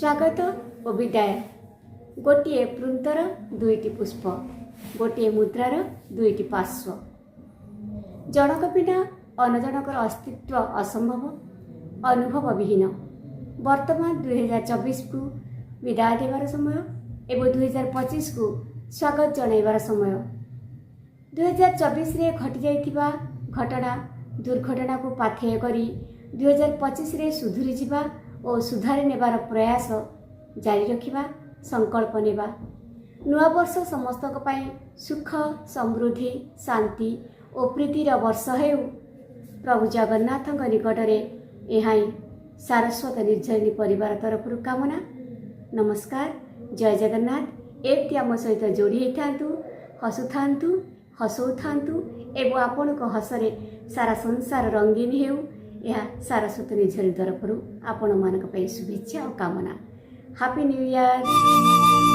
स्वागत और विदाय। गोटे पृंतर दुईटी पुष्प, गोटे मुद्रार दुईटी पार्श्व। जनक बिना अनजनकर अस्तित्व असंभव, अनुभव विहीन। वर्तमान 2024 को विदाय देवार समय एवं 2025 को स्वागत जनइबार समय। 2024 रे घटी जाइथिबा घटना दुर्घटना को पाथेय करी 2025 रे सुधुरी जिबा और सुधारी नेबार प्रयास जारी रखिबा, संकल्प नेबा। नुआ वर्ष समस्त सुख समृद्धि शांति और प्रीतिर वर्ष हेउ। प्रभु जगन्नाथ निकटरे यहाँ सारस्वत निर्झरिणी परिवार तरफ कामना। नमस्कार, जय जगन्नाथ। एमती आम सहित जोड़ी होता हसुथांतु हसौथांतु एवं आपण को हसरे सारा संसार रंगीन हेउ। यह सारस्वत निर्झरिणी तरफ आपण मानक शुभेच्छा और कामना। Happy new year.